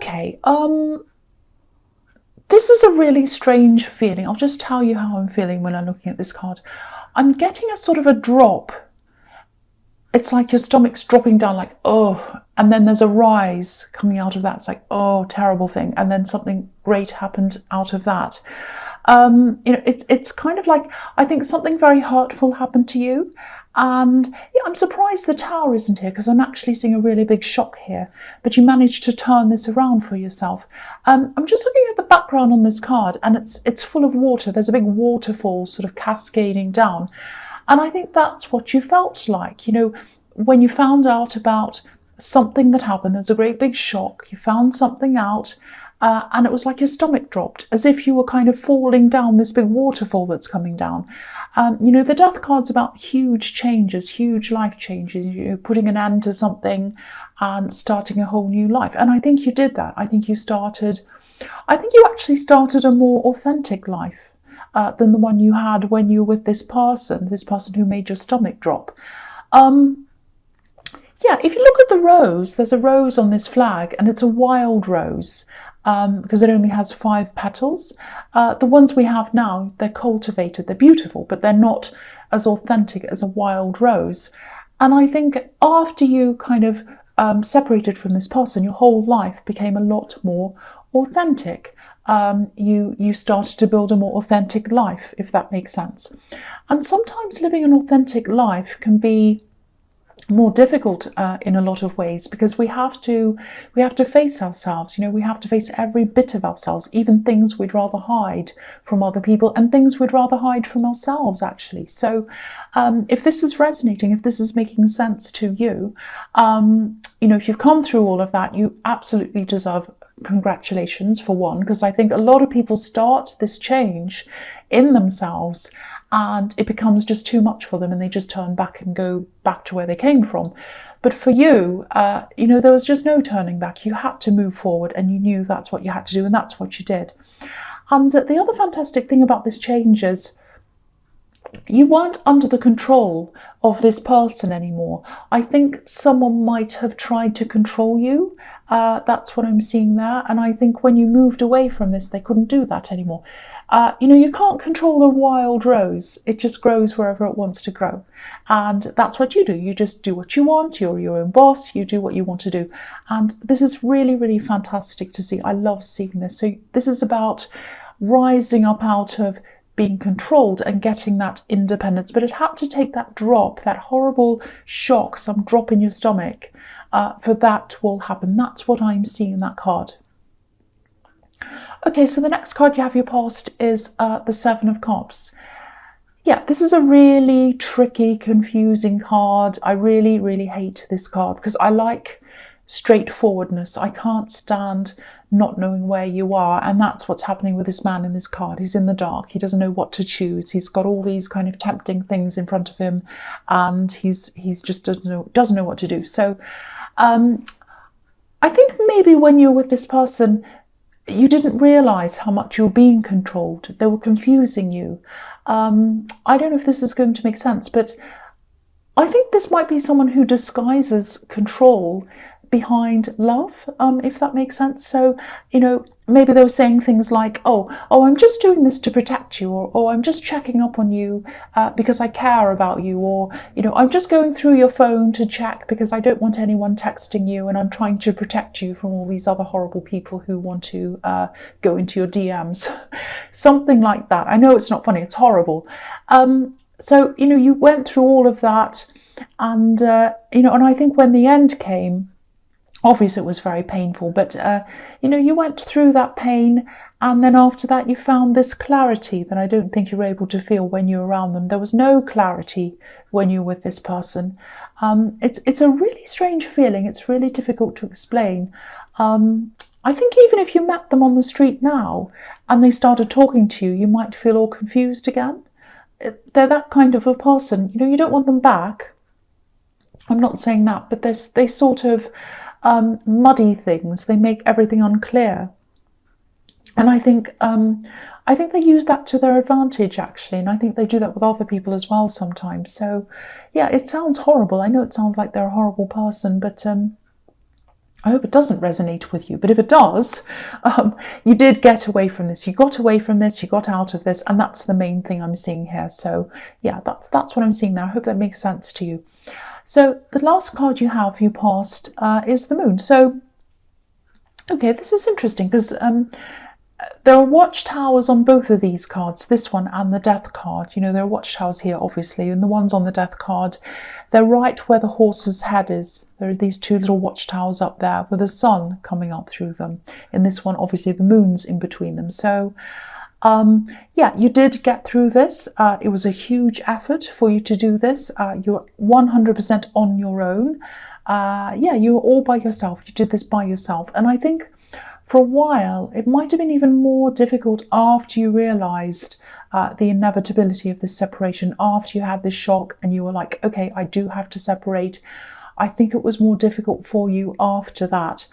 Okay, this is a really strange feeling. I'll just tell you how I'm feeling when I'm looking at this card. I'm getting a sort of a drop. It's like your stomach's dropping down, like, oh, and then there's a rise coming out of that. It's like, oh, terrible thing. And then something great happened out of that. It's kind of like, I think something very hurtful happened to you. And yeah, I'm surprised the Tower isn't here, because I'm actually seeing a really big shock here. But you managed to turn this around for yourself. I'm just looking at the background on this card, and it's full of water. There's a big waterfall sort of cascading down. And I think that's what you felt like, when you found out about something that happened. There's a great big shock. You found something out, and it was like your stomach dropped, as if you were kind of falling down this big waterfall that's coming down. The Death card's about huge changes, huge life changes, putting an end to something and starting a whole new life. And I think you did that. I think you actually started a more authentic life than the one you had when you were with this person who made your stomach drop. Yeah, if you look at the rose, there's a rose on this flag, and it's a wild rose because it only has 5 petals. The ones we have now, they're cultivated, they're beautiful, but they're not as authentic as a wild rose. And I think after you kind of separated from this person, your whole life became a lot more authentic. You started to build a more authentic life, if that makes sense. And sometimes living an authentic life can be more difficult in a lot of ways, because we have to face ourselves. We have to face every bit of ourselves, even things we'd rather hide from other people and things we'd rather hide from ourselves, actually. So if this is resonating, if this is making sense to you, if you've come through all of that, you absolutely deserve congratulations, for one, because I think a lot of people start this change in themselves and it becomes just too much for them, and they just turn back and go back to where they came from. But for you, there was just no turning back. You had to move forward, and you knew that's what you had to do, and that's what you did. And the other fantastic thing about this change is you weren't under the control of this person anymore. I think someone might have tried to control you. That's what I'm seeing there. And I think when you moved away from this, they couldn't do that anymore. You can't control a wild rose. It just grows wherever it wants to grow. And that's what you do. You just do what you want. You're your own boss. You do what you want to do. And this is really, really fantastic to see. I love seeing this. So this is about rising up out of being controlled and getting that independence. But it had to take that drop, that horrible shock, some drop in your stomach, for that will happen. That's what I'm seeing in that card. Okay, so the next card you have your past is the 7 of Cups. Yeah, this is a really tricky, confusing card. I really, really hate this card because I like straightforwardness. I can't stand not knowing where you are, and that's what's happening with this man in this card. He's in the dark. He doesn't know what to choose. He's got all these kind of tempting things in front of him, and he's just doesn't know what to do. So I think maybe when you're with this person, you didn't realize how much you're being controlled. They were confusing you. I don't know if this is going to make sense, but I think this might be someone who disguises control behind love, if that makes sense. So, maybe they were saying things like, oh, I'm just doing this to protect you, or oh, I'm just checking up on you because I care about you, or, I'm just going through your phone to check because I don't want anyone texting you, and I'm trying to protect you from all these other horrible people who want to go into your DMs. Something like that. I know it's not funny, it's horrible. So, you went through all of that, and, and I think when the end came, obviously it was very painful, but, you went through that pain, and then after that you found this clarity that I don't think you were able to feel when you were around them. There was no clarity when you were with this person. It's a really strange feeling. It's really difficult to explain. I think even if you met them on the street now and they started talking to you, you might feel all confused again. They're that kind of a person. You don't want them back. I'm not saying that, but they sort of muddy things. They make everything unclear, and I think they use that to their advantage, actually, and I think they do that with other people as well sometimes. So yeah, it sounds horrible. I know it sounds like they're a horrible person, but I hope it doesn't resonate with you, but if it does, you did get away from this. You got away from this, you got out of this, and that's the main thing I'm seeing here. So yeah, that's what I'm seeing there. I hope that makes sense to you. So the last card you have, you passed, is the Moon. So, okay, this is interesting because there are watchtowers on both of these cards, this one and the Death card. You know, there are watchtowers here, obviously, and the ones on the Death card, they're right where the horse's head is. There are these two little watchtowers up there with the sun coming up through them. In this one, obviously, the moon's in between them. So, yeah, you did get through this. It was a huge effort for you to do this. You're 100% on your own. Yeah, you were all by yourself. You did this by yourself. And I think for a while, it might have been even more difficult after you realised the inevitability of this separation, after you had this shock and you were like, okay, I do have to separate. I think it was more difficult for you after that,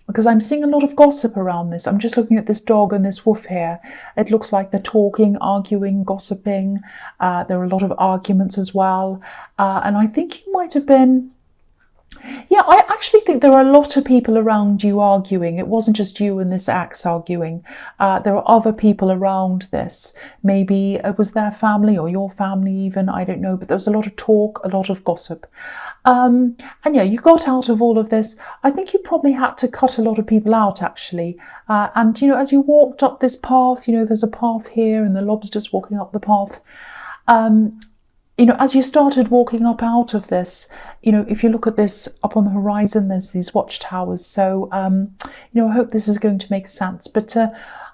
because I'm seeing a lot of gossip around this. I'm just looking at this dog and this wolf here. It looks like they're talking, arguing, gossiping. There are a lot of arguments as well. And I think you might have been... Yeah, I actually think there are a lot of people around you arguing. It wasn't just you and this ex arguing. There are other people around this. Maybe it was their family or your family even, I don't know. But there was a lot of talk, a lot of gossip. And yeah, you got out of all of this. I think you probably had to cut a lot of people out, actually. And, you know, as you walked up this path, you know, there's a path here and the lobster's walking up the path. You know, as you started walking up out of this, you know, if you look at this up on the horizon, there's these watchtowers. So, you know, I hope this is going to make sense. But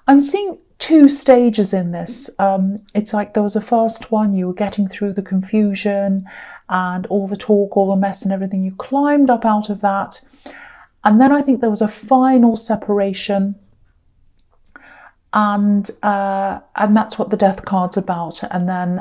I'm seeing two stages in this. It's like there was a first one, you were getting through the confusion and all the talk, all the mess and everything. You climbed up out of that. And then I think there was a final separation. And that's what the Death card's about. And then,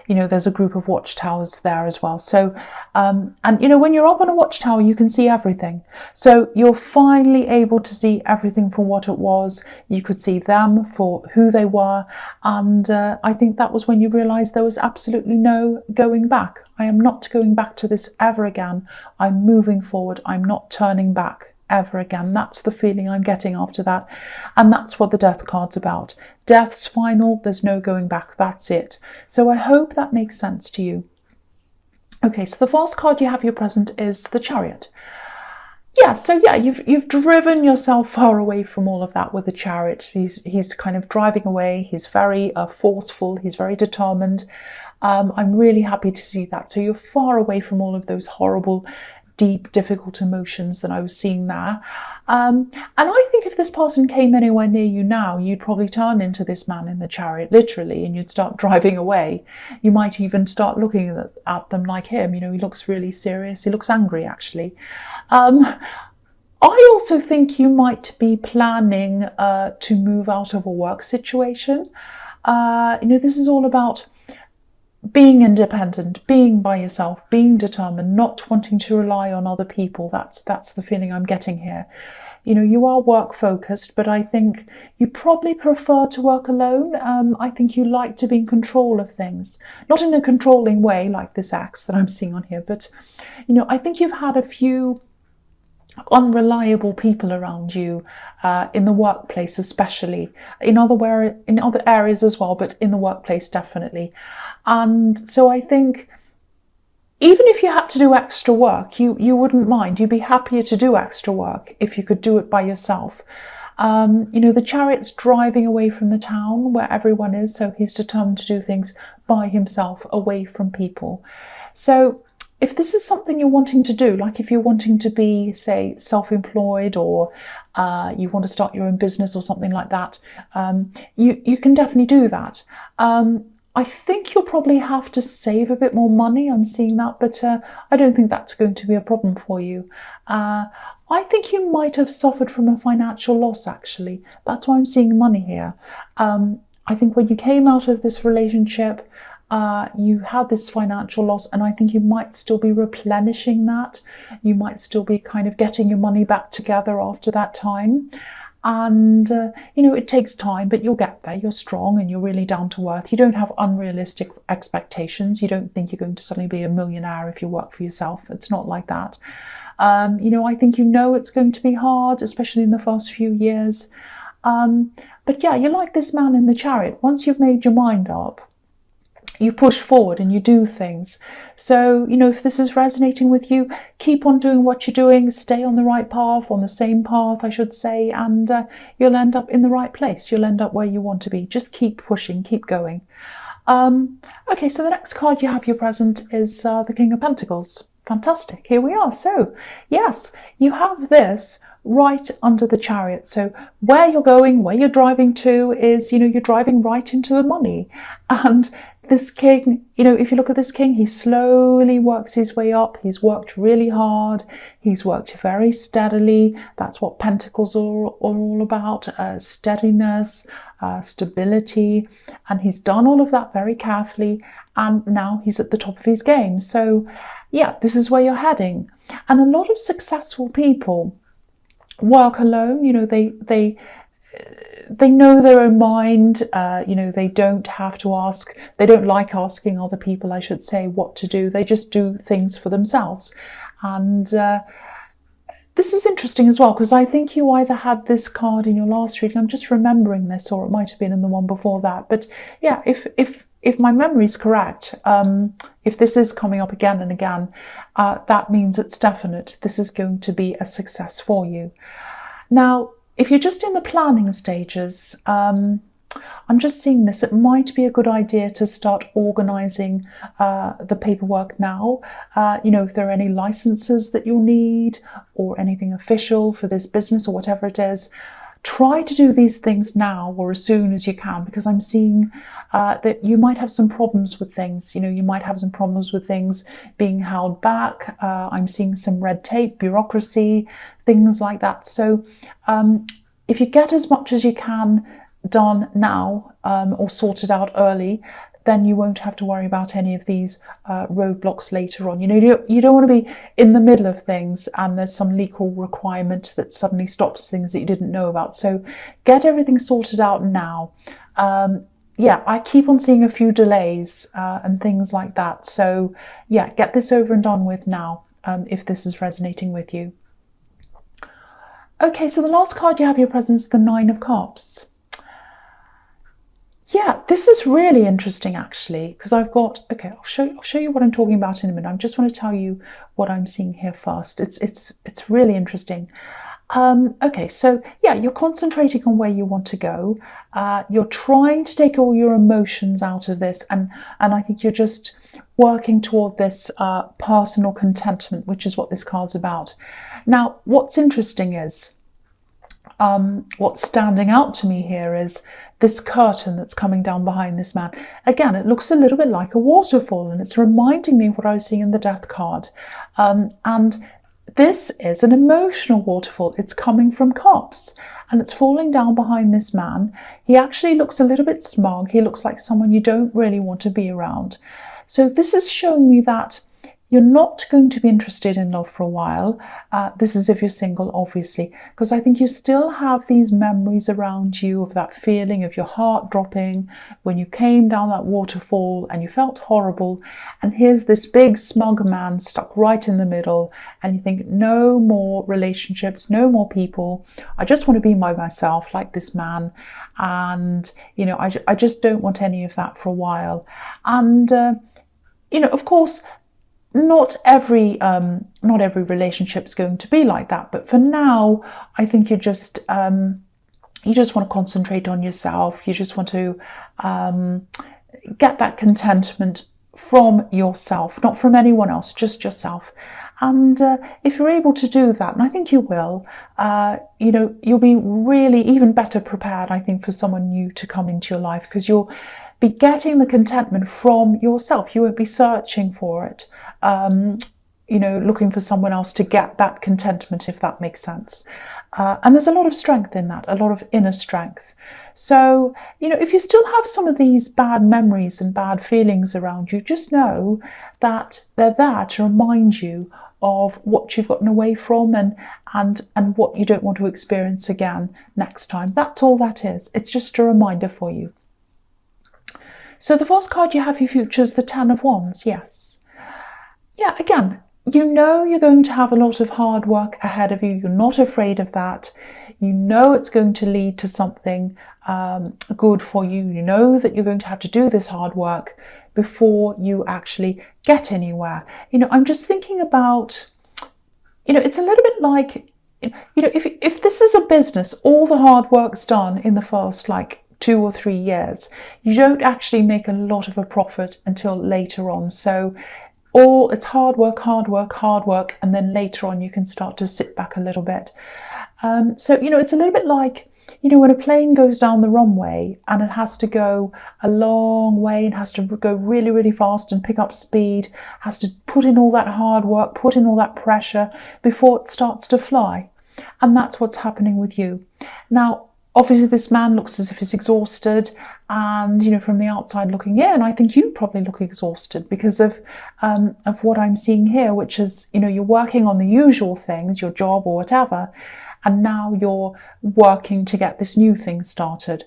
you know, there's a group of watchtowers there as well. So, and, you know, when you're up on a watchtower, you can see everything. So you're finally able to see everything for what it was. You could see them for who they were. And I think that was when you realised there was absolutely no going back. I am not going back to this ever again. I'm moving forward. I'm not turning back ever again. That's the feeling I'm getting after that. And that's what the Death card's about. Death's final, there's no going back, that's it. So I hope that makes sense to you. Okay, so the first card you have your present is the Chariot. Yeah, so yeah, you've driven yourself far away from all of that with the Chariot. He's kind of driving away. He's very forceful. He's very determined. I'm really happy to see that. So you're far away from all of those horrible, deep, difficult emotions that I was seeing there. And I think if this person came anywhere near you now, you'd probably turn into this man in the Chariot, literally, and you'd start driving away. You might even start looking at them like him. You know, he looks really serious. He looks angry, actually. I also think you might be planning to move out of a work situation. You know, this is all about being independent, being by yourself, being determined, not wanting to rely on other people. That's the feeling I'm getting here. You know, you are work focused, but I think you probably prefer to work alone. I think you like to be in control of things, not in a controlling way like this axe that I'm seeing on here, but, you know, I think you've had a few unreliable people around you in the workplace, especially in other areas as well, but in the workplace definitely. And so I think even if you had to do extra work, you wouldn't mind. You'd be happier to do extra work if you could do it by yourself. You know, the Chariot's driving away from the town where everyone is, so he's determined to do things by himself, away from people. So if this is something you're wanting to do, like if you're wanting to be, say, self-employed, or you want to start your own business or something like that, you can definitely do that. I think you'll probably have to save a bit more money. I'm seeing that, but I don't think that's going to be a problem for you. I think you might have suffered from a financial loss, actually. That's why I'm seeing money here. I think when you came out of this relationship, you had this financial loss, and I think you might still be replenishing that. You might still be kind of getting your money back together after that time. And, you know, it takes time, but you'll get there. You're strong and you're really down to earth. You don't have unrealistic expectations. You don't think you're going to suddenly be a millionaire if you work for yourself. It's not like that. I think it's going to be hard, especially in the first few years. But yeah, you're like this man in the chariot. Once you've made your mind up, you push forward and you do things. So, if this is resonating with you, keep on doing what you're doing, stay on the right path, on the same path, I should say, and you'll end up in the right place. You'll end up where you want to be. Just keep pushing, keep going. Okay, so the next card you have your present is the King of Pentacles. Fantastic, here we are. So, yes, you have this right under the chariot. So where you're going, where you're driving to is, you're driving right into the money. And this king, if you look at this king, he slowly works his way up. He's worked really hard. He's worked very steadily. That's what Pentacles are all about, steadiness, stability. And he's done all of that very carefully. And now he's at the top of his game. So yeah, this is where you're heading. And a lot of successful people work alone. They know their own mind. They don't have to ask. They don't like asking other people, I should say, what to do. They just do things for themselves. And this is interesting as well, because I think you either had this card in your last reading. I'm just remembering this, or it might have been in the one before that. But yeah, if my memory is correct, if this is coming up again and again, that means it's definite. This is going to be a success for you. Now, if you're just in the planning stages, I'm just seeing this. It might be a good idea to start organising the paperwork now. If there are any licenses that you'll need or anything official for this business or whatever it is, try to do these things now or as soon as you can, because I'm seeing that you might have some problems with things. You might have some problems with things being held back. I'm seeing some red tape, bureaucracy, things like that. So if you get as much as you can done now or sorted out early, then you won't have to worry about any of these roadblocks later on. You don't want to be in the middle of things and there's some legal requirement that suddenly stops things that you didn't know about. So get everything sorted out now. Yeah, I keep on seeing a few delays and things like that. So yeah, get this over and done with now if this is resonating with you. Okay, so the last card you have your present is the Nine of Cups. Yeah, this is really interesting actually, because I've got, okay, I'll show you what I'm talking about in a minute. I just want to tell you what I'm seeing here first. It's really interesting. Okay, so yeah, you're concentrating on where you want to go. You're trying to take all your emotions out of this, and I think you're just working toward this personal contentment, which is what this card's about. Now, what's interesting is, what's standing out to me here is this curtain that's coming down behind this man. Again, it looks a little bit like a waterfall, and it's reminding me of what I was seeing in the Death card. And this is an emotional waterfall. It's coming from Cups, and it's falling down behind this man. He actually looks a little bit smug. He looks like someone you don't really want to be around. So this is showing me that you're not going to be interested in love for a while. This is if you're single, obviously, because I think you still have these memories around you of that feeling of your heart dropping when you came down that waterfall and you felt horrible. And here's this big smug man stuck right in the middle, and you think, no more relationships, no more people. I just want to be by myself like this man. And, I just don't want any of that for a while. And, of course, not every relationship's going to be like that, but for now, I think you just want to concentrate on yourself. You just want to get that contentment from yourself, not from anyone else, just yourself. And if you're able to do that, and I think you will, you'll be really even better prepared, I think, for someone new to come into your life, because you'll be getting the contentment from yourself. You won't be searching for it. Looking for someone else to get that contentment, if that makes sense. And there's a lot of strength in that, a lot of inner strength. So, if you still have some of these bad memories and bad feelings around you, just know that they're there to remind you of what you've gotten away from and what you don't want to experience again next time. That's all that is. It's just a reminder for you. So the first card you have your future is the Ten of Wands, yes. Yeah, again, you know you're going to have a lot of hard work ahead of you. You're not afraid of that. You know it's going to lead to something good for you. You know that you're going to have to do this hard work before you actually get anywhere. I'm just thinking about, it's a little bit like, if this is a business, all the hard work's done in the first 2 or 3 years. You don't actually make a lot of a profit until later on. So it's hard work, hard work, hard work, and then later on you can start to sit back a little bit. So it's a little bit like, when a plane goes down the runway and it has to go a long way and has to go really, really fast and pick up speed, has to put in all that hard work, put in all that pressure before it starts to fly. And that's what's happening with you. Now, obviously this man looks as if he's exhausted, and from the outside looking in, I think you probably look exhausted because of what I'm seeing here, which is, you're working on the usual things, your job or whatever, and now you're working to get this new thing started.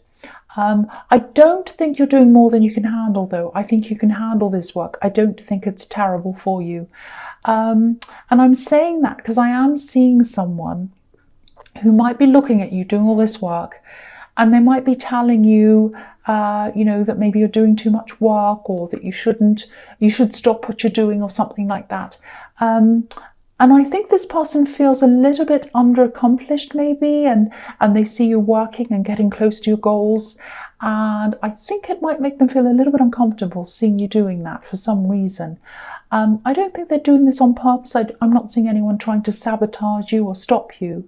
I don't think you're doing more than you can handle, though. I think you can handle this work. I don't think it's terrible for you. And I'm saying that because I am seeing someone who might be looking at you doing all this work, and they might be telling you, that maybe you're doing too much work, or that you should stop what you're doing, or something like that. And I think this person feels a little bit underaccomplished maybe, and they see you working and getting close to your goals. And I think it might make them feel a little bit uncomfortable seeing you doing that for some reason. I don't think they're doing this on purpose. I'm not seeing anyone trying to sabotage you or stop you.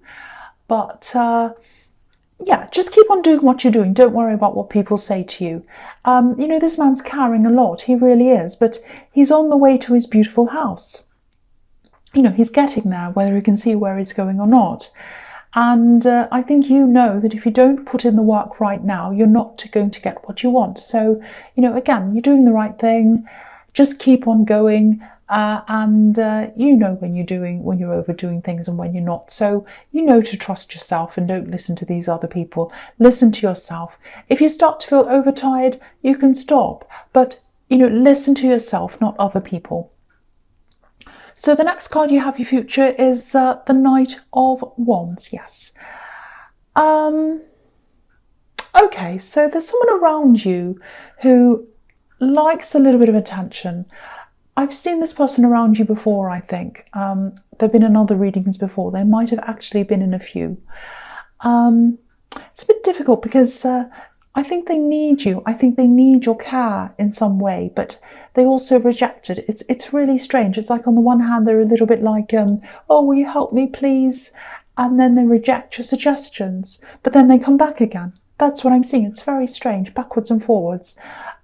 But yeah, just keep on doing what you're doing. Don't worry about what people say to you. This man's carrying a lot. He really is. But he's on the way to his beautiful house. He's getting there, whether he can see where he's going or not. And I think that if you don't put in the work right now, you're not going to get what you want. So, again, you're doing the right thing. Just keep on going. And when you're overdoing things and when you're not. So to trust yourself and don't listen to these other people. Listen to yourself. If you start to feel overtired, you can stop. But, listen to yourself, not other people. So the next card you have, your future, is the Knight of Wands. Yes. Okay, so there's someone around you who likes a little bit of attention. I've seen this person around you before, I think. There have been in other readings before. They might have actually been in a few. It's a bit difficult because I think they need you. I think they need your care in some way, but they also reject it. It's really strange. It's like on the one hand, they're a little bit like, oh, will you help me, please? And then they reject your suggestions, but then they come back again. That's what I'm seeing. It's very strange, backwards and forwards.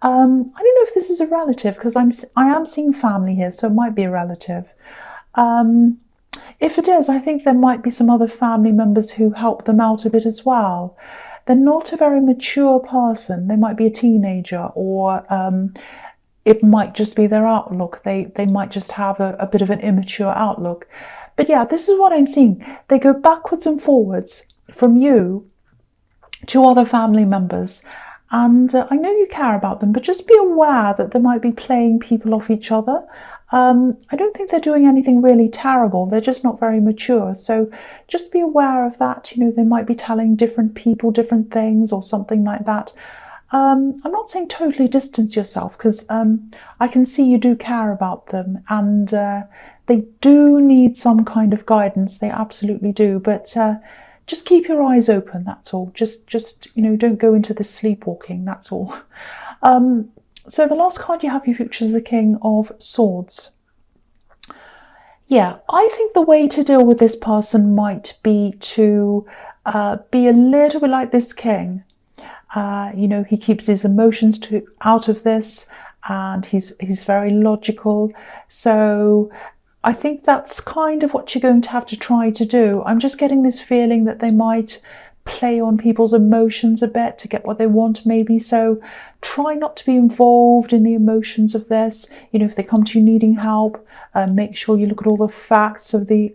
I don't know if this is a relative, because I am seeing family here, so it might be a relative. If it is, I think there might be some other family members who help them out a bit as well. They're not a very mature person. They might be a teenager, or it might just be their outlook. They might just have a bit of an immature outlook. But yeah, this is what I'm seeing. They go backwards and forwards from you to other family members. And I know you care about them, but just be aware that they might be playing people off each other. I don't think they're doing anything really terrible. They're just not very mature. So just be aware of that. They might be telling different people different things or something like that. I'm not saying totally distance yourself, because I can see you do care about them, and they do need some kind of guidance. They absolutely do. But just keep your eyes open, that's all. Just don't go into the sleepwalking, that's all. So the last card you have, your future, is the King of Swords. Yeah, I think the way to deal with this person might be to be a little bit like this king. He keeps his emotions out of this, and he's very logical. So I think that's kind of what you're going to have to try to do. I'm just getting this feeling that they might play on people's emotions a bit to get what they want, maybe. So try not to be involved in the emotions of this. If they come to you needing help, make sure you look at all the facts of the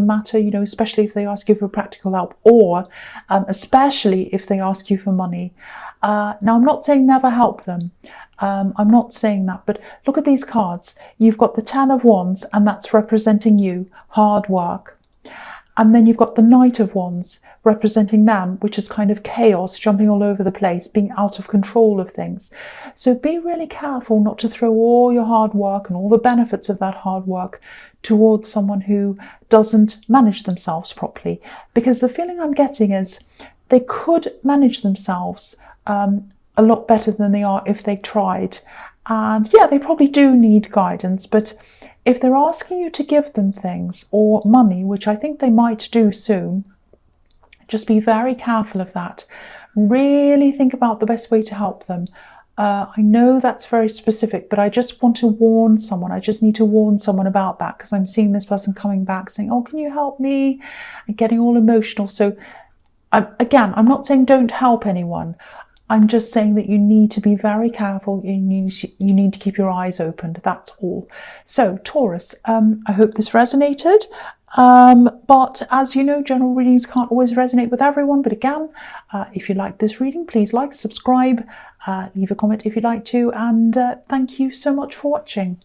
matter, especially if they ask you for practical help, or especially if they ask you for money. Now, I'm not saying never help them, I'm not saying that, but look at these cards. You've got the Ten of Wands, and that's representing you, hard work. And then you've got the Knight of Wands representing them, which is kind of chaos, jumping all over the place, being out of control of things. So be really careful not to throw all your hard work and all the benefits of that hard work towards someone who doesn't manage themselves properly. Because the feeling I'm getting is they could manage themselves a lot better than they are if they tried. And yeah, they probably do need guidance, but if they're asking you to give them things or money, which I think they might do soon, just be very careful of that. Really think about the best way to help them. I know that's very specific, but I just want to warn someone. I just need to warn someone about that, because I'm seeing this person coming back saying, oh, can you help me? And getting all emotional. So again, I'm not saying don't help anyone. I'm just saying that you need to be very careful. You need to keep your eyes open. That's all. So Taurus, I hope this resonated. But as you know, general readings can't always resonate with everyone. But again, if you like this reading, please like, subscribe, leave a comment if you'd like to. And thank you so much for watching.